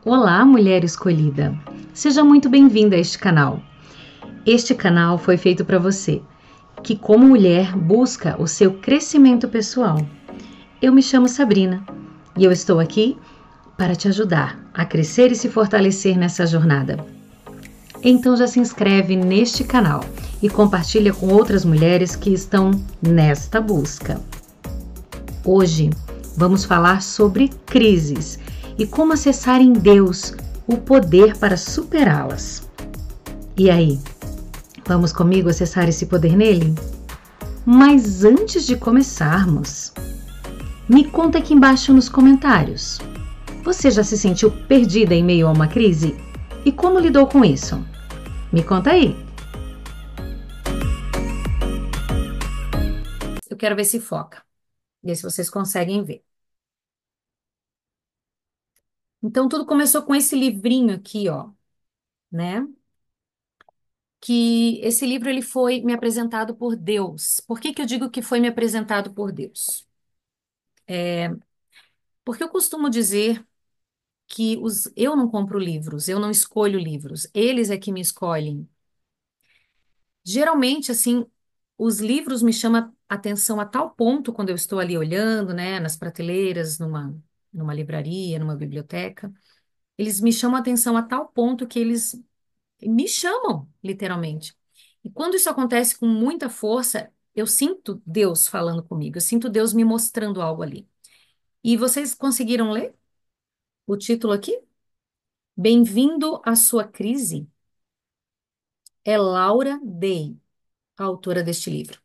Olá, mulher escolhida! Seja muito bem-vinda a este canal. Este canal foi feito para você, que como mulher busca o seu crescimento pessoal. Eu me chamo Sabrina e eu estou aqui para te ajudar a crescer e se fortalecer nessa jornada. Então já se inscreve neste canal e compartilha com outras mulheres que estão nesta busca. Hoje vamos falar sobre crises e como acessar em Deus o poder para superá-las. E aí, vamos comigo acessar esse poder nele? Mas antes de começarmos, me conta aqui embaixo nos comentários. Você já se sentiu perdida em meio a uma crise? E como lidou com isso? Me conta aí. Eu quero ver se foca. Ver se vocês conseguem ver. Então, tudo começou com esse livrinho aqui, ó, né? Que esse livro ele foi me apresentado por Deus. Por que que eu digo que foi me apresentado por Deus? Porque eu costumo dizer que eu não compro livros, eu não escolho livros, eles é que me escolhem. Geralmente, assim, os livros me chamam a atenção a tal ponto quando eu estou ali olhando, né, nas prateleiras, numa livraria, numa biblioteca, eles me chamam a atenção a tal ponto que eles me chamam, literalmente. E quando isso acontece com muita força, eu sinto Deus falando comigo, eu sinto Deus me mostrando algo ali. E vocês conseguiram ler o título aqui? Bem-vindo à sua crise. É Laura Day, a autora deste livro.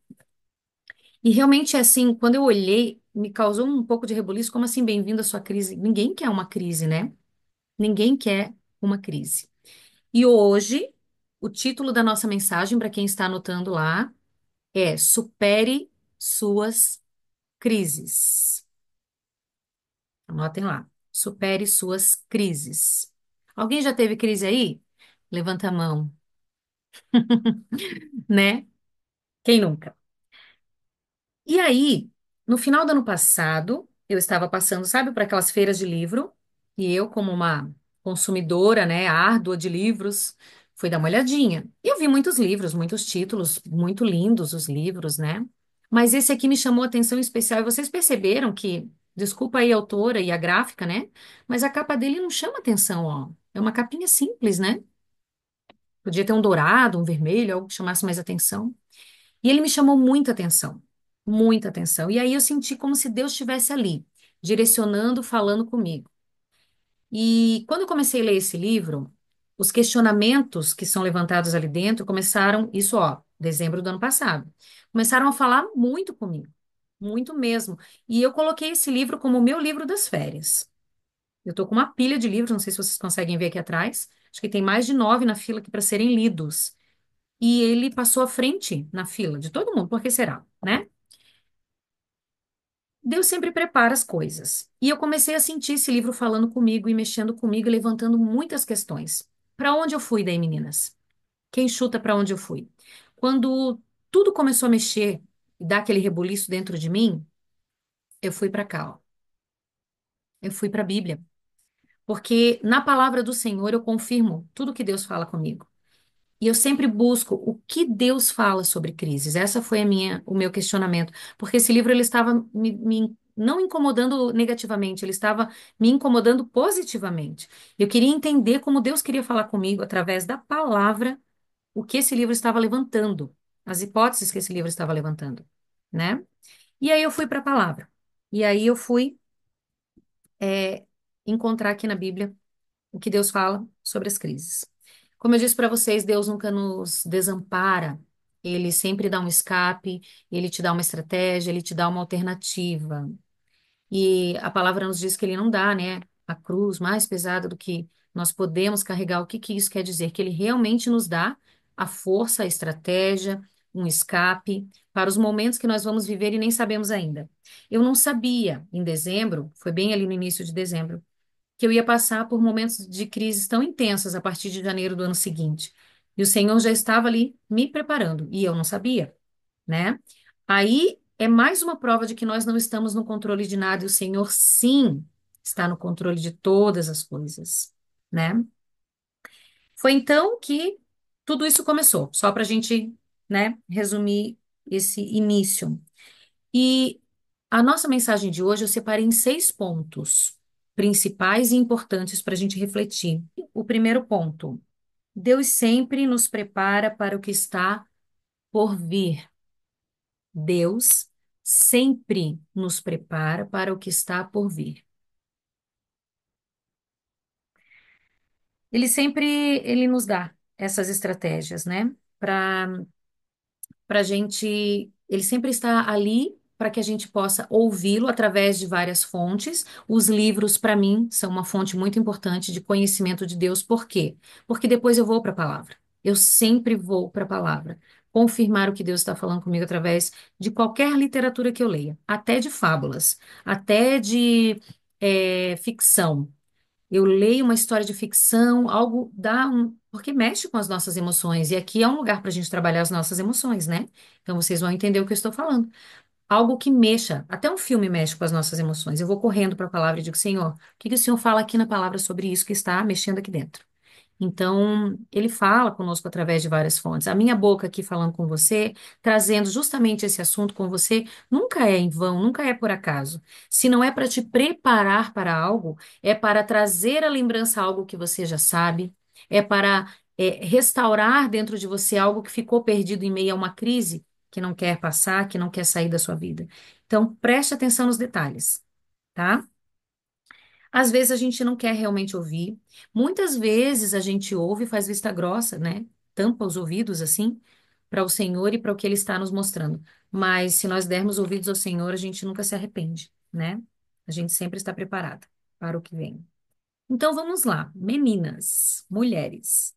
E realmente é assim, quando eu olhei, me causou um pouco de rebuliço, como assim, bem-vindo à sua crise? Ninguém quer uma crise, né? Ninguém quer uma crise. E hoje, o título da nossa mensagem, para quem está anotando lá, é Supere suas crises. Anotem lá. Supere suas crises. Alguém já teve crise aí? Levanta a mão, né? Quem nunca? E aí, no final do ano passado, eu estava passando, sabe, por aquelas feiras de livro, e eu, como uma consumidora, né, árdua de livros, fui dar uma olhadinha. E eu vi muitos livros, muitos títulos, muito lindos os livros, né? Mas esse aqui me chamou a atenção em especial, e vocês perceberam que, desculpa aí a autora e a gráfica, né? Mas a capa dele não chama atenção, ó. É uma capinha simples, né? Podia ter um dourado, um vermelho, algo que chamasse mais atenção. E ele me chamou muita atenção, muita atenção. E aí eu senti como se Deus estivesse ali, direcionando, falando comigo. E quando eu comecei a ler esse livro, os questionamentos que são levantados ali dentro começaram, isso ó, dezembro do ano passado, começaram a falar muito comigo, muito mesmo. E eu coloquei esse livro como o meu livro das férias. Eu estou com uma pilha de livros, não sei se vocês conseguem ver aqui atrás. Acho que tem mais de 9 na fila aqui para serem lidos. E ele passou à frente na fila de todo mundo, por que será, né? Deus sempre prepara as coisas. E eu comecei a sentir esse livro falando comigo e mexendo comigo e levantando muitas questões. Para onde eu fui daí, meninas? Quem chuta para onde eu fui? Quando tudo começou a mexer e dar aquele rebuliço dentro de mim, eu fui para cá, ó. Eu fui para a Bíblia. Porque na palavra do Senhor eu confirmo tudo que Deus fala comigo. E eu sempre busco o que Deus fala sobre crises. Essa foi o meu questionamento, porque esse livro ele estava não incomodando negativamente, ele estava me incomodando positivamente. Eu queria entender como Deus queria falar comigo através da palavra, o que esse livro estava levantando, as hipóteses que esse livro estava levantando, né? E aí eu fui para a palavra. E aí eu fui encontrar aqui na Bíblia o que Deus fala sobre as crises. Como eu disse para vocês, Deus nunca nos desampara. Ele sempre dá um escape, ele te dá uma estratégia, ele te dá uma alternativa. E a palavra nos diz que ele não dá, né, a cruz mais pesada do que nós podemos carregar. O que que isso quer dizer? Que ele realmente nos dá a força, a estratégia, um escape para os momentos que nós vamos viver e nem sabemos ainda. Eu não sabia em dezembro, foi bem ali no início de dezembro, que eu ia passar por momentos de crises tão intensas a partir de janeiro do ano seguinte. E o Senhor já estava ali me preparando, e eu não sabia, né? Aí é mais uma prova de que nós não estamos no controle de nada, e o Senhor, sim, está no controle de todas as coisas. né? Foi então que tudo isso começou, só para a gente, né, resumir esse início. E a nossa mensagem de hoje eu separei em 6 pontos principais e importantes para a gente refletir. O primeiro ponto: Deus sempre nos prepara para o que está por vir. Deus sempre nos prepara para o que está por vir. Ele nos dá essas estratégias, né? Para a gente, ele sempre está ali para que a gente possa ouvi-lo através de várias fontes. Os livros, para mim, são uma fonte muito importante de conhecimento de Deus. Por quê? Porque depois eu vou para a palavra. Eu sempre vou para a palavra. Confirmar o que Deus está falando comigo através de qualquer literatura que eu leia, até de fábulas, até de ficção. Eu leio uma história de ficção, algo dá um. Porque mexe com as nossas emoções. E aqui é um lugar para a gente trabalhar as nossas emoções, né? Então vocês vão entender o que eu estou falando. Algo que mexa. Até um filme mexe com as nossas emoções. Eu vou correndo para a palavra e digo, Senhor, o que que o Senhor fala aqui na palavra sobre isso que está mexendo aqui dentro? Então, ele fala conosco através de várias fontes. A minha boca aqui falando com você, trazendo justamente esse assunto com você, nunca é em vão, nunca é por acaso. Se não é para te preparar para algo, é para trazer à lembrança algo que você já sabe, é para restaurar dentro de você algo que ficou perdido em meio a uma crise que não quer passar, que não quer sair da sua vida. Então, preste atenção nos detalhes, tá? Às vezes a gente não quer realmente ouvir. Muitas vezes a gente ouve e faz vista grossa, né? Tampa os ouvidos assim para o Senhor e para o que Ele está nos mostrando. Mas se nós dermos ouvidos ao Senhor, a gente nunca se arrepende, né? A gente sempre está preparada para o que vem. Então vamos lá, meninas, mulheres.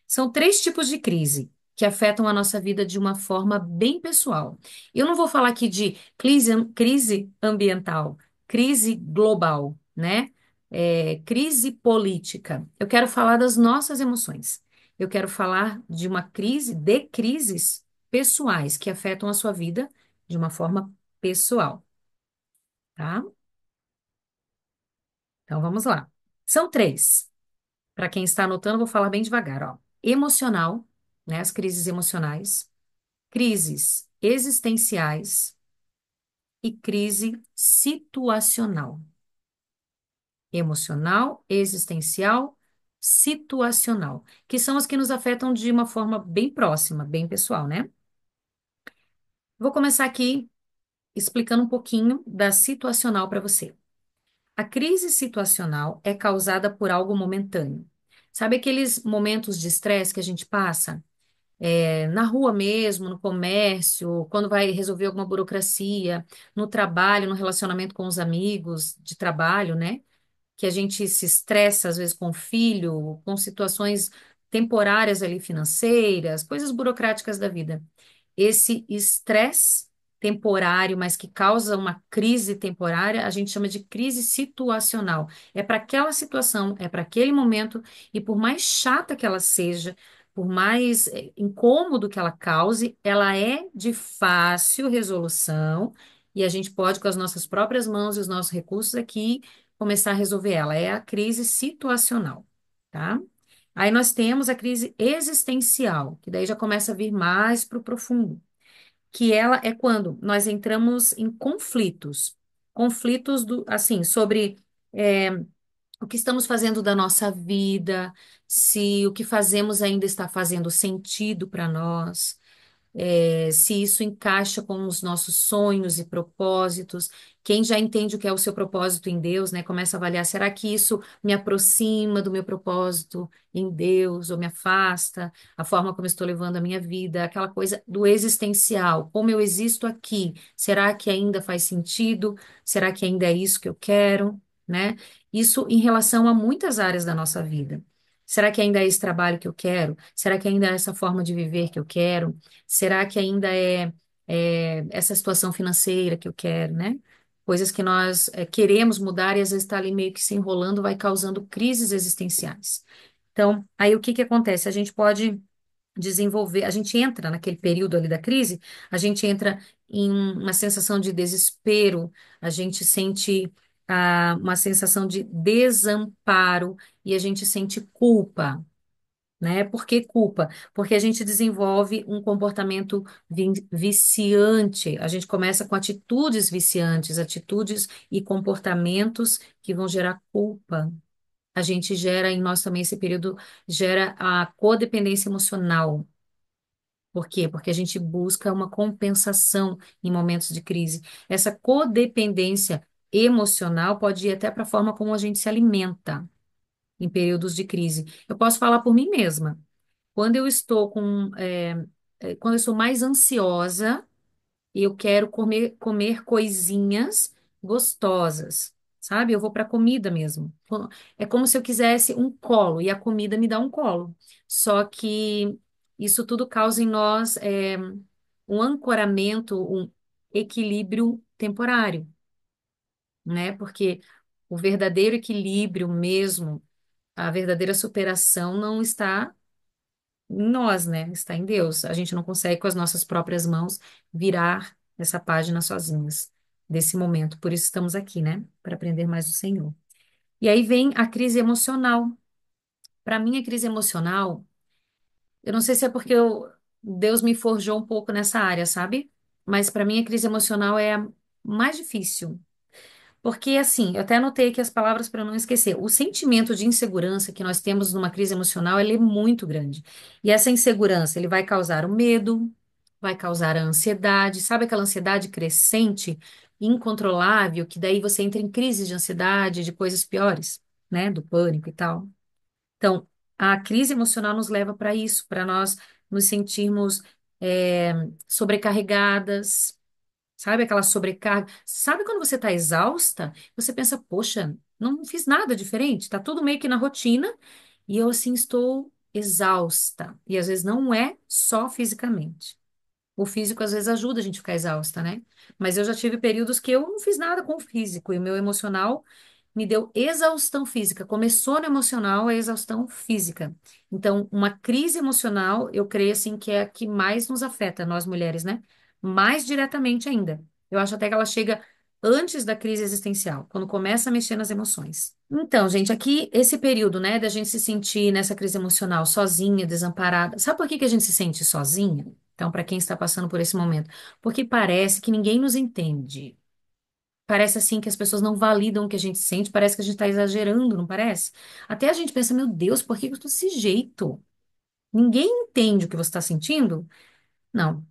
São 3 tipos de crise que afetam a nossa vida de uma forma bem pessoal. Eu não vou falar aqui de crise ambiental, crise global, né? Crise política. Eu quero falar das nossas emoções. Eu quero falar de uma crise, de crises pessoais que afetam a sua vida de uma forma pessoal, tá? Então vamos lá. São 3. Para quem está anotando, eu vou falar bem devagar, ó. Emocional, né? As crises emocionais, crises existenciais e crise situacional. Emocional, existencial, situacional, que são as que nos afetam de uma forma bem próxima, bem pessoal, né? Vou começar aqui explicando um pouquinho da situacional para você. A crise situacional é causada por algo momentâneo. Sabe aqueles momentos de estresse que a gente passa? Na rua mesmo, no comércio, quando vai resolver alguma burocracia, no trabalho, no relacionamento com os amigos de trabalho, né? Que a gente se estressa às vezes com o filho, com situações temporárias ali financeiras, coisas burocráticas da vida. Esse estresse temporário, mas que causa uma crise temporária, a gente chama de crise situacional. É para aquela situação, é para aquele momento, e por mais chata que ela seja, por mais incômodo que ela cause, ela é de fácil resolução. E a gente pode, com as nossas próprias mãos e os nossos recursos aqui, começar a resolver ela. É a crise situacional, tá? Aí nós temos a crise existencial, que daí já começa a vir mais para o profundo, que ela é quando nós entramos em conflitos, conflitos assim, sobre é, o que estamos fazendo da nossa vida, se o que fazemos ainda está fazendo sentido para nós, se isso encaixa com os nossos sonhos e propósitos. Quem já entende o que é o seu propósito em Deus, né, começa a avaliar, será que isso me aproxima do meu propósito em Deus ou me afasta? A forma como eu estou levando a minha vida, aquela coisa do existencial, como eu existo aqui, será que ainda faz sentido? Será que ainda é isso que eu quero? Né? Isso em relação a muitas áreas da nossa vida. Será que ainda é esse trabalho que eu quero? Será que ainda é essa forma de viver que eu quero? Será que ainda é essa situação financeira que eu quero, né? Coisas que nós queremos mudar e às vezes está ali meio que se enrolando, vai causando crises existenciais. Então, aí o que que acontece? A gente pode desenvolver, a gente entra naquele período ali da crise, a gente entra em uma sensação de desespero, a gente sente uma sensação de desamparo e a gente sente culpa, né? Por que culpa? Porque a gente desenvolve um comportamento viciante. A gente começa com atitudes viciantes, atitudes e comportamentos que vão gerar culpa. A gente gera em nós também esse período gera a codependência emocional. Por quê? Porque a gente busca uma compensação em momentos de crise. Essa codependência emocional pode ir até para a forma como a gente se alimenta em períodos de crise. Eu posso falar por mim mesma. Quando eu estou quando eu sou mais ansiosa, eu quero comer coisinhas gostosas, sabe? Eu vou para comida mesmo. É como se eu quisesse um colo e a comida me dá um colo. Só que isso tudo causa em nós um ancoramento, um equilíbrio temporário, né? Porque o verdadeiro equilíbrio mesmo, a verdadeira superação não está em nós, né? Está em Deus. A gente não consegue com as nossas próprias mãos virar essa página sozinhas desse momento. Por isso estamos aqui, né? Para aprender mais do Senhor. E aí vem a crise emocional. Para mim, a crise emocional, eu não sei se é porque Deus me forjou um pouco nessa área, sabe? Mas para mim, a crise emocional é a mais difícil. Porque, assim, eu até anotei aqui as palavras para não esquecer. O sentimento de insegurança que nós temos numa crise emocional, ele é muito grande. E essa insegurança, ele vai causar o medo, vai causar a ansiedade, sabe aquela ansiedade crescente, incontrolável, que daí você entra em crises de ansiedade, de coisas piores, né? Do pânico e tal. Então, a crise emocional nos leva para isso, para nós nos sentirmos sobrecarregadas. Sabe aquela sobrecarga? Sabe quando você está exausta? Você pensa, poxa, não fiz nada diferente, tá tudo meio que na rotina e eu assim estou exausta. E às vezes não é só fisicamente. O físico às vezes ajuda a gente a ficar exausta, né? Mas eu já tive períodos que eu não fiz nada com o físico e o meu emocional me deu exaustão física. Começou no emocional, a exaustão física. Então, uma crise emocional, eu creio assim que é a que mais nos afeta, nós mulheres, né? Mais diretamente ainda. Eu acho até que ela chega antes da crise existencial, quando começa a mexer nas emoções. Então, gente, aqui esse período, né, da gente se sentir nessa crise emocional sozinha, desamparada. Sabe por que que a gente se sente sozinha? Então, para quem está passando por esse momento, porque parece que ninguém nos entende. Parece assim que as pessoas não validam o que a gente sente, parece que a gente está exagerando, não parece? Até a gente pensa, meu Deus, por que que eu estou desse jeito? Ninguém entende o que você está sentindo? Não,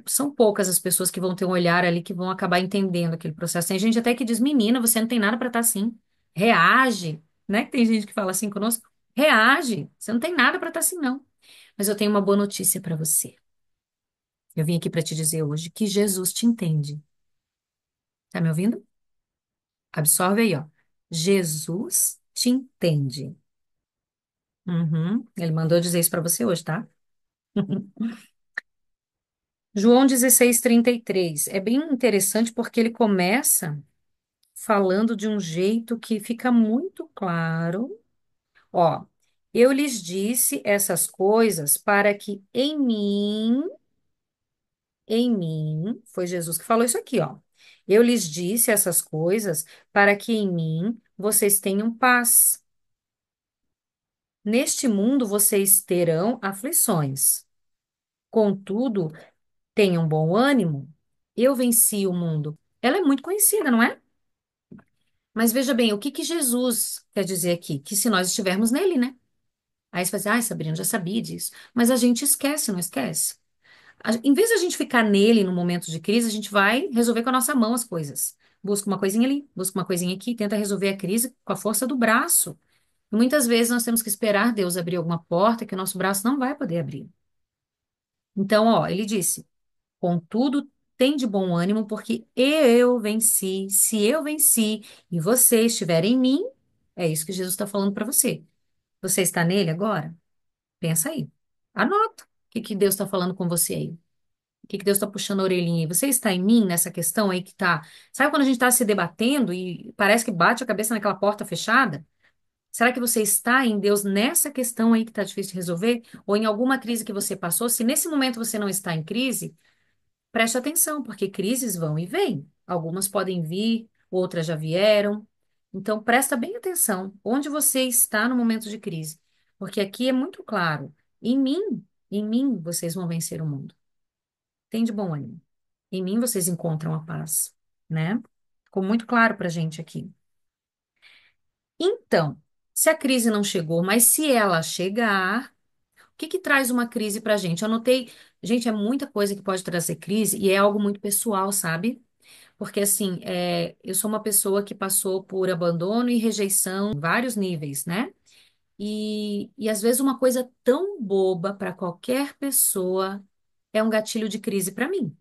são poucas as pessoas que vão ter um olhar ali que vão acabar entendendo aquele processo. Tem gente até que diz, menina, você não tem nada para estar assim. Reage, né? Tem gente que fala assim conosco, reage, você não tem nada para estar assim, não. Mas eu tenho uma boa notícia para você. Eu vim aqui para te dizer hoje que Jesus te entende. Tá me ouvindo? Absorve aí, ó. Jesus te entende. Uhum. Ele mandou dizer isso para você hoje, tá? João 16:33. É bem interessante porque ele começa falando de um jeito que fica muito claro. Ó, eu lhes disse essas coisas para que foi Jesus que falou isso aqui, ó. Eu lhes disse essas coisas para que em mim vocês tenham paz. Neste mundo vocês terão aflições. Contudo, tenham bom ânimo. Eu venci o mundo. Ela é muito conhecida, não é? Mas veja bem, o que que Jesus quer dizer aqui? Que se nós estivermos nele, né? Aí você fala assim, ai, Sabrina, eu já sabia disso. Mas a gente esquece, não esquece? Em vez de a gente ficar nele no momento de crise, a gente vai resolver com a nossa mão as coisas. Busca uma coisinha ali, busca uma coisinha aqui, tenta resolver a crise com a força do braço. E muitas vezes nós temos que esperar Deus abrir alguma porta que o nosso braço não vai poder abrir. Então, ó, ele disse: contudo, tem de bom ânimo, porque eu venci. Se eu venci e você estiver em mim, é isso que Jesus está falando para você. Você está nele agora? Pensa aí. Anota. O que que Deus está falando com você aí? O que que Deus está puxando a orelhinha aí? Você está em mim nessa questão aí que tá. Sabe quando a gente está se debatendo e parece que bate a cabeça naquela porta fechada? Será que você está em Deus nessa questão aí que está difícil de resolver? Ou em alguma crise que você passou? Se nesse momento você não está em crise, preste atenção, porque crises vão e vêm. Algumas podem vir, outras já vieram. Então, presta bem atenção onde você está no momento de crise, porque aqui é muito claro, em mim vocês vão vencer o mundo. Tem de bom ânimo. Em mim vocês encontram a paz, né? Ficou muito claro para a gente aqui. Então, se a crise não chegou, mas se ela chegar, o que que traz uma crise para a gente? Eu anotei, gente, é muita coisa que pode trazer crise e é algo muito pessoal, sabe? Porque assim, eu sou uma pessoa que passou por abandono e rejeição em vários níveis, né? E às vezes uma coisa tão boba para qualquer pessoa é um gatilho de crise para mim.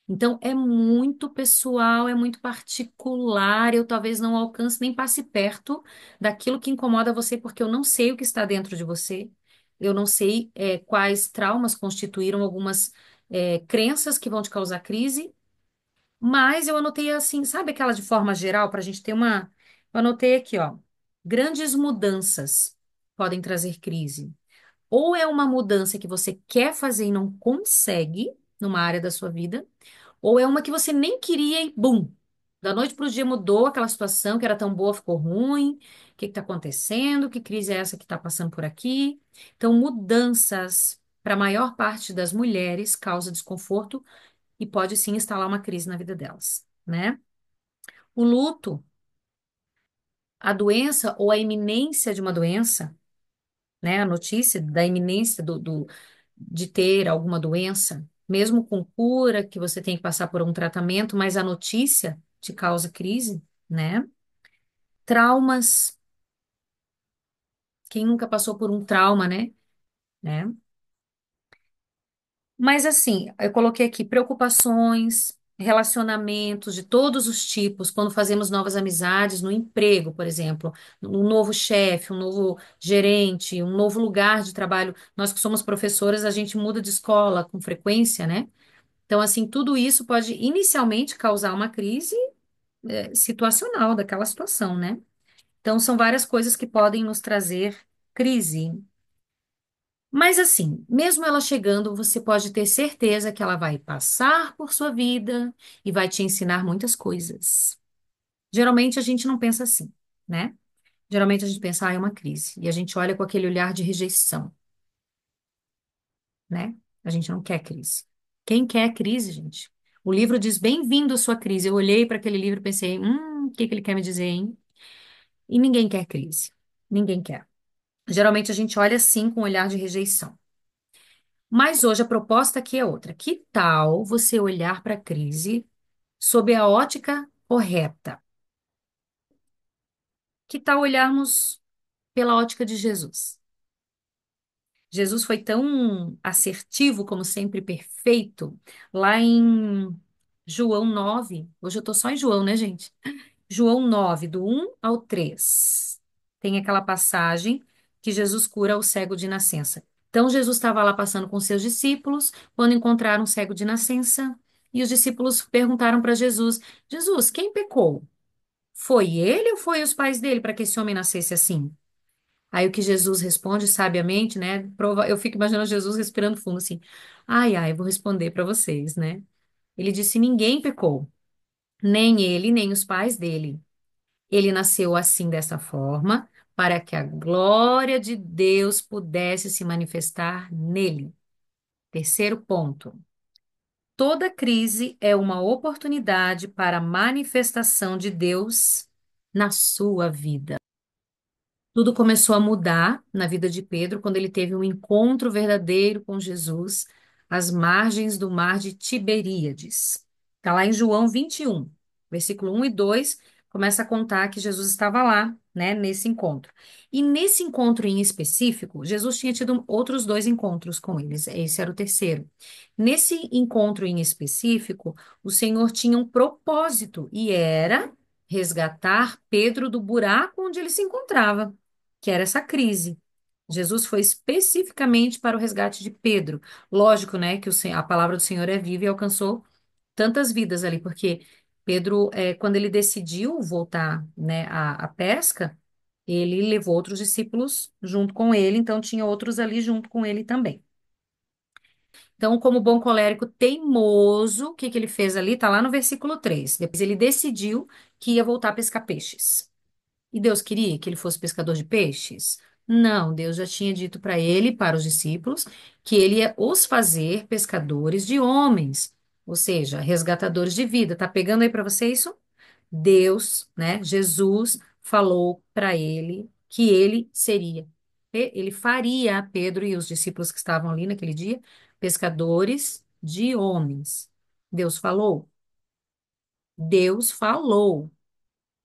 Então, é muito pessoal, é muito particular. Eu talvez não alcance nem passe perto daquilo que incomoda você, porque eu não sei o que está dentro de você. Eu não sei, quais traumas constituíram algumas, crenças que vão te causar crise. Mas eu anotei assim, sabe aquela de forma geral, para a gente ter uma. Eu anotei aqui, ó. Grandes mudanças podem trazer crise. Ou é uma mudança que você quer fazer e não consegue numa área da sua vida, ou é uma que você nem queria e bum! Da noite para o dia mudou aquela situação que era tão boa, ficou ruim. O que está acontecendo? Que crise é essa que está passando por aqui? Então, mudanças para a maior parte das mulheres causa desconforto e pode sim instalar uma crise na vida delas, né? O luto, a doença ou a iminência de uma doença, né? A notícia da iminência de ter alguma doença, mesmo com cura, que você tem que passar por um tratamento, mas a notícia te causa crise, né? Traumas, quem nunca passou por um trauma, né? Né? Mas assim, eu coloquei aqui preocupações, relacionamentos de todos os tipos, quando fazemos novas amizades no emprego, por exemplo, um novo chefe, um novo gerente, um novo lugar de trabalho. Nós que somos professoras, a gente muda de escola com frequência, né? Então, assim, tudo isso pode inicialmente causar uma crise, situacional daquela situação, né? Então, são várias coisas que podem nos trazer crise. Mas assim, mesmo ela chegando, você pode ter certeza que ela vai passar por sua vida e vai te ensinar muitas coisas. Geralmente a gente não pensa assim, né? Geralmente a gente pensa, é uma crise. E a gente olha com aquele olhar de rejeição, né? A gente não quer crise. Quem quer crise, gente? O livro diz, bem-vindo à sua crise. Eu olhei para aquele livro e pensei, o que que ele quer me dizer, hein? E ninguém quer crise. Ninguém quer. Geralmente a gente olha assim com um olhar de rejeição. Mas hoje a proposta aqui é outra. Que tal você olhar para a crise sob a ótica correta? Que tal olharmos pela ótica de Jesus? Jesus foi tão assertivo, como sempre, perfeito, lá em João 9. Hoje eu estou só em João, né, gente? João 9 do 1 ao 3. Tem aquela passagem que Jesus cura o cego de nascença. Então, Jesus estava lá passando com seus discípulos, quando encontraram um cego de nascença, e os discípulos perguntaram para Jesus: Jesus, quem pecou? Foi ele ou foi os pais dele para que esse homem nascesse assim? Aí o que Jesus responde sabiamente, né? Eu fico imaginando Jesus respirando fundo assim: ai, ai, eu vou responder para vocês, né? Ele disse: ninguém pecou, nem ele, nem os pais dele. Ele nasceu assim, dessa forma, para que a glória de Deus pudesse se manifestar nele. Terceiro ponto. Toda crise é uma oportunidade para a manifestação de Deus na sua vida. Tudo começou a mudar na vida de Pedro quando ele teve um encontro verdadeiro com Jesus às margens do mar de Tiberíades. Está lá em João 21, versículo 1 e 2, começa a contar que Jesus estava lá, né, nesse encontro. E nesse encontro em específico, Jesus tinha tido outros dois encontros com eles, esse era o terceiro. Nesse encontro em específico, o Senhor tinha um propósito e era resgatar Pedro do buraco onde ele se encontrava, que era essa crise. Jesus foi especificamente para o resgate de Pedro. Lógico, né, que a palavra do Senhor é viva e alcançou tantas vidas ali, porque Pedro, quando ele decidiu voltar, né, à pesca, ele levou outros discípulos junto com ele, então tinha outros ali junto com ele também. Então, como bom colérico teimoso, o que que ele fez ali? Tá lá no versículo 3. Depois ele decidiu que ia voltar a pescar peixes. E Deus queria que ele fosse pescador de peixes? Não, Deus já tinha dito para ele e para os discípulos que ele ia os fazer pescadores de homens, ou seja, resgatadores de vida. Tá pegando aí para você isso? Deus, né, Jesus falou para ele que ele seria, ele faria Pedro e os discípulos que estavam ali naquele dia pescadores de homens. Deus falou? Deus falou.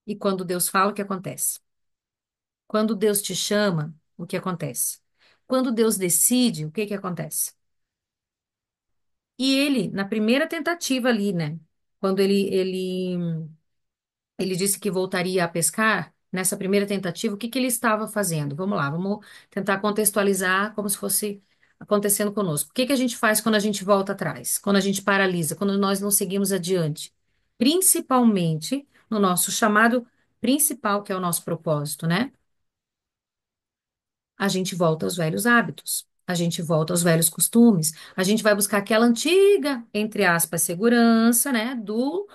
E quando Deus fala, o que acontece? Quando Deus te chama, o que acontece? Quando Deus decide, o que que acontece? E ele, na primeira tentativa ali, né? Quando ele disse que voltaria a pescar, nessa primeira tentativa, o que que ele estava fazendo? Vamos lá, vamos tentar contextualizar como se fosse acontecendo conosco. O que que a gente faz quando a gente volta atrás? Quando a gente paralisa, quando nós não seguimos adiante? Principalmente no nosso chamado principal, que é o nosso propósito, né? A gente volta aos velhos hábitos, a gente volta aos velhos costumes, a gente vai buscar aquela antiga, entre aspas, segurança, né, do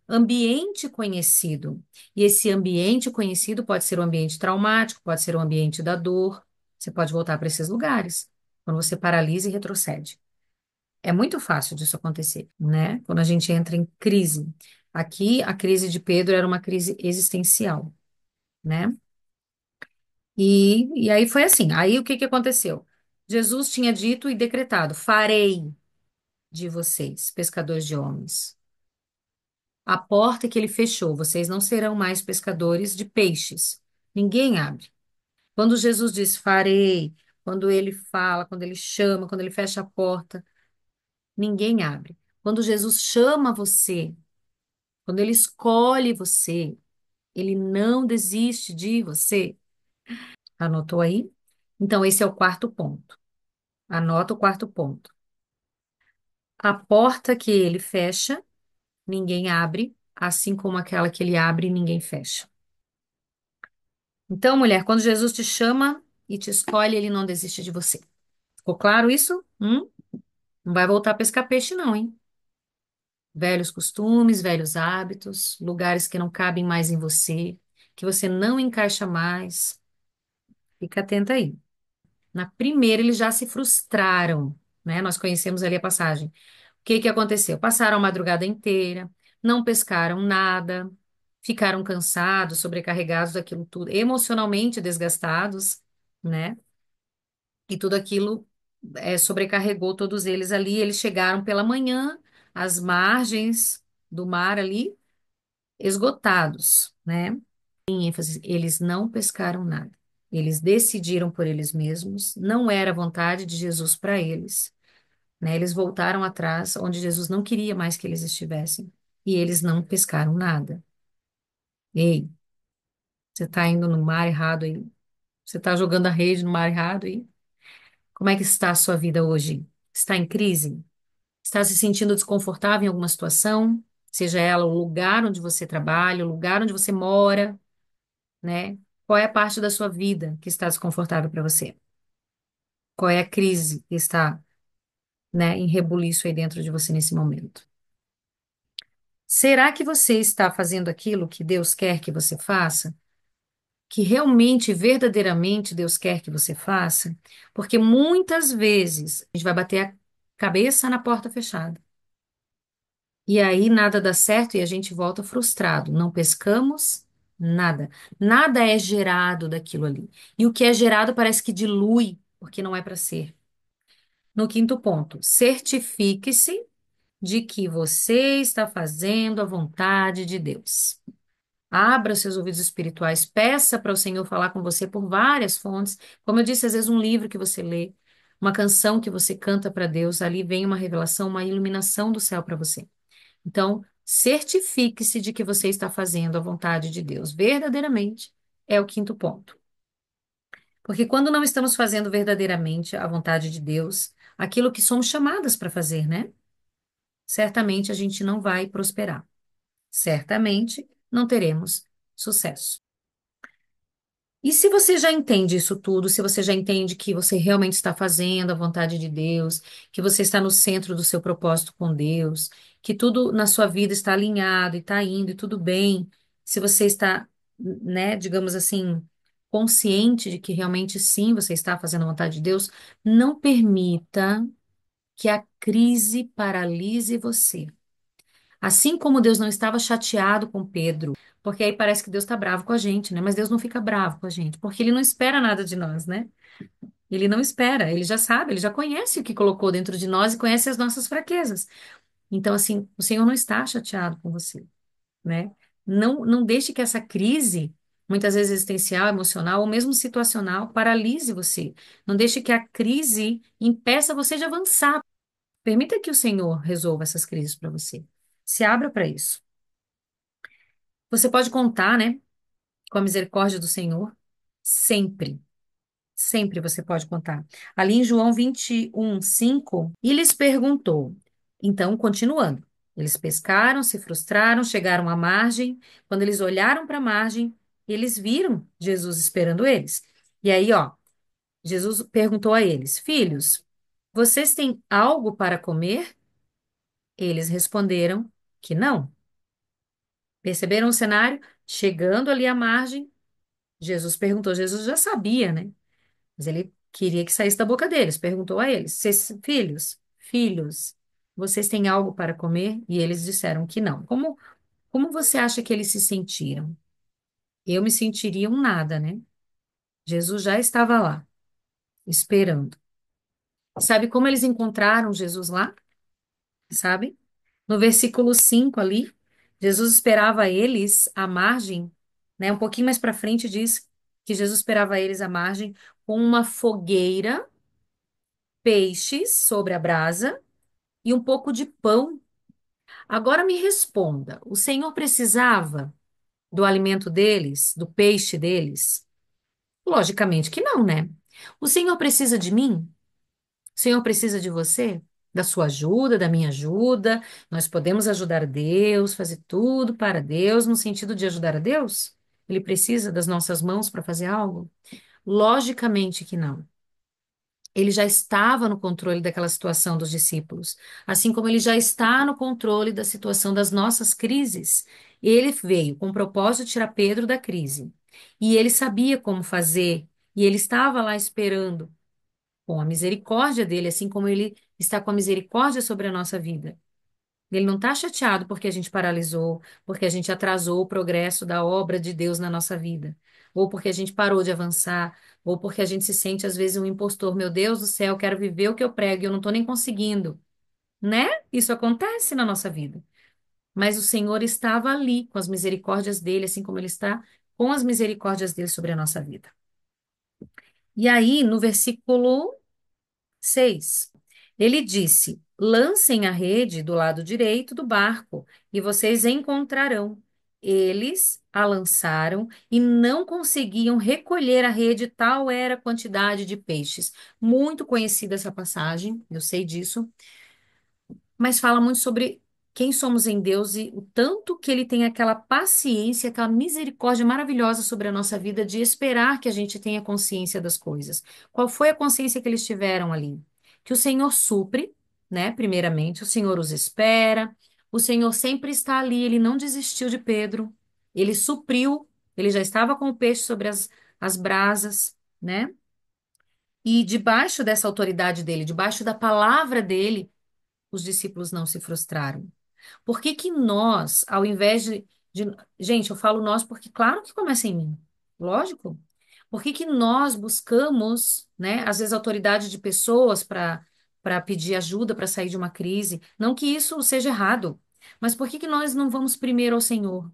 ambiente conhecido. E esse ambiente conhecido pode ser um ambiente traumático, pode ser um ambiente da dor. Você pode voltar para esses lugares quando você paralisa e retrocede. É muito fácil disso acontecer, né? Quando a gente entra em crise. Aqui, a crise de Pedro era uma crise existencial, né? E aí foi assim. Aí o que que aconteceu? Jesus tinha dito e decretado: farei de vocês pescadores de homens. A porta que ele fechou, vocês não serão mais pescadores de peixes. Ninguém abre. Quando Jesus diz farei, quando ele fala, quando ele chama, quando ele fecha a porta, ninguém abre. Quando Jesus chama você, quando ele escolhe você, ele não desiste de você. Anotou aí? Então, esse é o quarto ponto. Anota o quarto ponto. A porta que ele fecha, ninguém abre, assim como aquela que ele abre, ninguém fecha. Então, mulher, quando Jesus te chama e te escolhe, ele não desiste de você. Ficou claro isso? Não vai voltar a pescar peixe, não, hein? Velhos costumes, velhos hábitos, lugares que não cabem mais em você, que você não encaixa mais. Fica atenta aí. Na primeira, eles já se frustraram, né? Nós conhecemos ali a passagem. O que que aconteceu? Passaram a madrugada inteira, não pescaram nada, ficaram cansados, sobrecarregados daquilo tudo, emocionalmente desgastados, né? E tudo aquilo sobrecarregou todos eles ali. Eles chegaram pela manhã às margens do mar ali, esgotados, né? Em ênfase, eles não pescaram nada. Eles decidiram por eles mesmos, não era a vontade de Jesus para eles, né? Eles voltaram atrás, onde Jesus não queria mais que eles estivessem, e eles não pescaram nada. Ei, você está indo no mar errado aí? Você está jogando a rede no mar errado aí? Como é que está a sua vida hoje? Está em crise? Está se sentindo desconfortável em alguma situação? Seja ela o lugar onde você trabalha, o lugar onde você mora, né? Qual é a parte da sua vida que está desconfortável para você? Qual é a crise que está, né, em rebuliço aí dentro de você nesse momento? Será que você está fazendo aquilo que Deus quer que você faça? Que realmente, verdadeiramente Deus quer que você faça? Porque muitas vezes a gente vai bater a cabeça na porta fechada. E aí nada dá certo e a gente volta frustrado. Não pescamos nada. Nada é gerado daquilo ali. E o que é gerado parece que dilui, porque não é para ser. No quinto ponto, certifique-se de que você está fazendo a vontade de Deus. Abra seus ouvidos espirituais, peça para o Senhor falar com você por várias fontes. Como eu disse, às vezes um livro que você lê, uma canção que você canta para Deus, ali vem uma revelação, uma iluminação do céu para você. Então, certifique-se de que você está fazendo a vontade de Deus. Verdadeiramente é o quinto ponto. Porque quando não estamos fazendo verdadeiramente a vontade de Deus, aquilo que somos chamadas para fazer, né? Certamente a gente não vai prosperar. Certamente não teremos sucesso. E se você já entende isso tudo, se você já entende que você realmente está fazendo a vontade de Deus, que você está no centro do seu propósito com Deus, que tudo na sua vida está alinhado e está indo e tudo bem, se você está, né, digamos assim, consciente de que realmente sim, você está fazendo a vontade de Deus, não permita que a crise paralise você. Assim como Deus não estava chateado com Pedro, porque aí parece que Deus está bravo com a gente, né? Mas Deus não fica bravo com a gente, porque Ele não espera nada de nós, né? Ele não espera, Ele já sabe, Ele já conhece o que colocou dentro de nós e conhece as nossas fraquezas. Então, assim, o Senhor não está chateado com você, né? Não deixe que essa crise, muitas vezes existencial, emocional ou mesmo situacional, paralise você. Não deixe que a crise impeça você de avançar. Permita que o Senhor resolva essas crises para você. Se abra para isso. Você pode contar, né, com a misericórdia do Senhor sempre. Sempre você pode contar. Ali em João 21:5, e lhes perguntou. Então, continuando. Eles pescaram, se frustraram, chegaram à margem. Quando eles olharam para a margem, eles viram Jesus esperando eles. E aí, ó, Jesus perguntou a eles: Filhos, vocês têm algo para comer? Eles responderam que não. Perceberam o cenário? Chegando ali à margem, Jesus perguntou. Jesus já sabia, né? Mas ele queria que saísse da boca deles. Perguntou a eles: filhos, vocês têm algo para comer? E eles disseram que não. Como você acha que eles se sentiram? Eu me sentiria um nada, né? Jesus já estava lá, esperando. Sabe como eles encontraram Jesus lá? Sabe? No versículo 5 ali, Jesus esperava eles à margem, né? Um pouquinho mais para frente diz que Jesus esperava eles à margem com uma fogueira, peixes sobre a brasa e um pouco de pão. Agora me responda: o Senhor precisava do alimento deles, do peixe deles? Logicamente que não, né? O Senhor precisa de mim? O Senhor precisa de você? Da sua ajuda, da minha ajuda? Nós podemos ajudar Deus, fazer tudo para Deus, no sentido de ajudar a Deus? Ele precisa das nossas mãos para fazer algo? Logicamente que não. Ele já estava no controle daquela situação dos discípulos, assim como ele já está no controle da situação das nossas crises. Ele veio com o propósito de tirar Pedro da crise. E ele sabia como fazer, e ele estava lá esperando, com a misericórdia dele, assim como ele está com a misericórdia sobre a nossa vida. Ele não está chateado porque a gente paralisou, porque a gente atrasou o progresso da obra de Deus na nossa vida, ou porque a gente parou de avançar, ou porque a gente se sente às vezes um impostor. Meu Deus do céu, eu quero viver o que eu prego e eu não estou nem conseguindo, né? Isso acontece na nossa vida. Mas o Senhor estava ali com as misericórdias dele, assim como ele está com as misericórdias dele sobre a nossa vida. E aí, no versículo 6. Ele disse: Lancem a rede do lado direito do barco e vocês encontrarão. Eles a lançaram e não conseguiam recolher a rede, tal era a quantidade de peixes. Muito conhecida essa passagem, eu sei disso, mas fala muito sobre quem somos em Deus e o tanto que Ele tem aquela paciência, aquela misericórdia maravilhosa sobre a nossa vida de esperar que a gente tenha consciência das coisas. Qual foi a consciência que eles tiveram ali? Que o Senhor supre, né? Primeiramente, o Senhor os espera, o Senhor sempre está ali, Ele não desistiu de Pedro, Ele supriu, Ele já estava com o peixe sobre as brasas, né? E debaixo dessa autoridade dele, debaixo da palavra dele, os discípulos não se frustraram. Por que que nós, ao invés Gente, eu falo nós porque claro que começa em mim, lógico. Por que que nós buscamos, né, às vezes, autoridade de pessoas para pedir ajuda para sair de uma crise? Não que isso seja errado, mas por que que nós não vamos primeiro ao Senhor,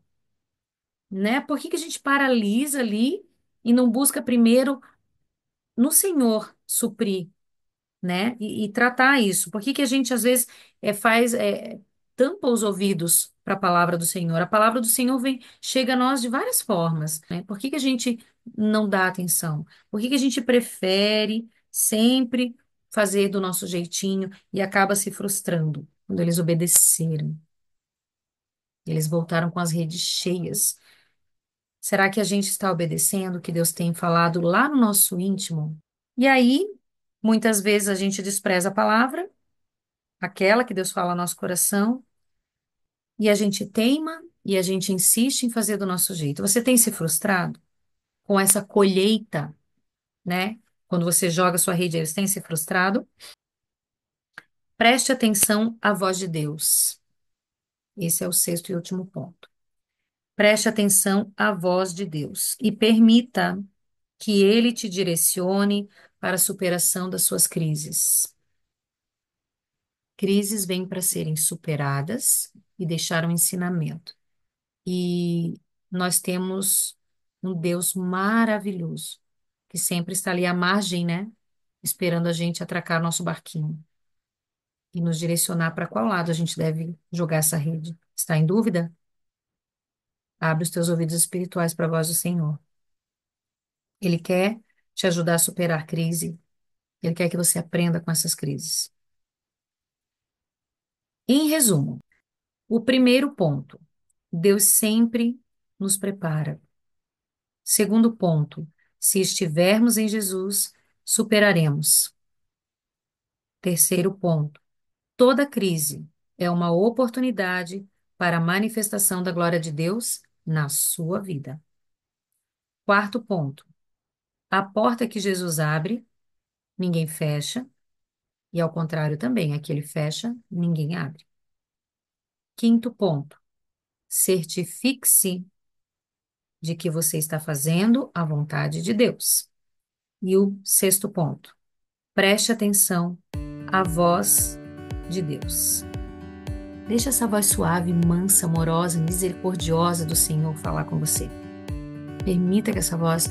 né? Por que que a gente paralisa ali e não busca primeiro no Senhor suprir, né? E tratar isso. Por que que a gente às vezes tampa os ouvidos para a palavra do Senhor? A palavra do Senhor chega a nós de várias formas, né? Por que que a gente não dá atenção? Por que que a gente prefere sempre fazer do nosso jeitinho e acaba se frustrando quando eles obedeceram? Eles voltaram com as redes cheias. Será que a gente está obedecendo o que Deus tem falado lá no nosso íntimo? E aí, muitas vezes a gente despreza a palavra aquela que Deus fala ao nosso coração, e a gente teima, e a gente insiste em fazer do nosso jeito. Você tem se frustrado com essa colheita, né? Quando você joga sua rede, eles têm se frustrado? Preste atenção à voz de Deus. Esse é o sexto e último ponto. Preste atenção à voz de Deus e permita que Ele te direcione para a superação das suas crises. Crises vêm para serem superadas e deixar um ensinamento. E nós temos um Deus maravilhoso, que sempre está ali à margem, né? Esperando a gente atracar nosso barquinho e nos direcionar para qual lado a gente deve jogar essa rede. Está em dúvida? Abre os teus ouvidos espirituais para a voz do Senhor. Ele quer te ajudar a superar a crise. Ele quer que você aprenda com essas crises. Em resumo, o primeiro ponto, Deus sempre nos prepara. Segundo ponto, se estivermos em Jesus, superaremos. Terceiro ponto, toda crise é uma oportunidade para a manifestação da glória de Deus na sua vida. Quarto ponto, a porta que Jesus abre, ninguém fecha, e ao contrário também, a que ele fecha, ninguém abre. Quinto ponto, certifique-se de que você está fazendo a vontade de Deus. E o sexto ponto, preste atenção à voz de Deus. Deixa essa voz suave, mansa, amorosa, misericordiosa do Senhor falar com você. Permita que essa voz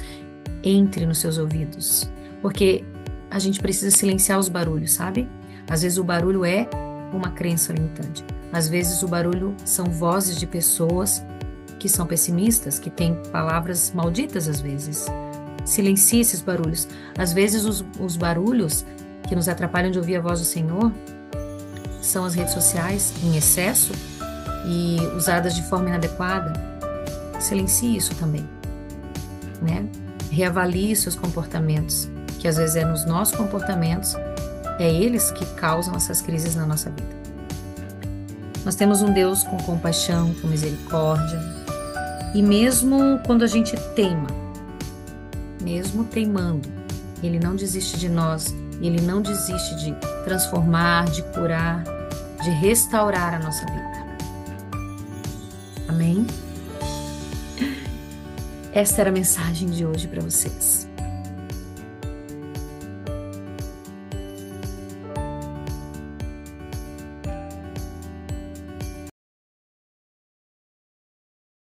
entre nos seus ouvidos, porque a gente precisa silenciar os barulhos, sabe? Às vezes o barulho é uma crença limitante. Às vezes o barulho são vozes de pessoas que são pessimistas, que têm palavras malditas às vezes. Silencie esses barulhos. Às vezes os barulhos que nos atrapalham de ouvir a voz do Senhor são as redes sociais em excesso e usadas de forma inadequada. Silencie isso também, né? Reavalie seus comportamentos, que às vezes é nos nossos comportamentos, é eles que causam essas crises na nossa vida. Nós temos um Deus com compaixão, com misericórdia, e mesmo quando a gente teima, mesmo teimando, Ele não desiste de nós, Ele não desiste de transformar, de curar, de restaurar a nossa vida. Amém? Esta era a mensagem de hoje para vocês.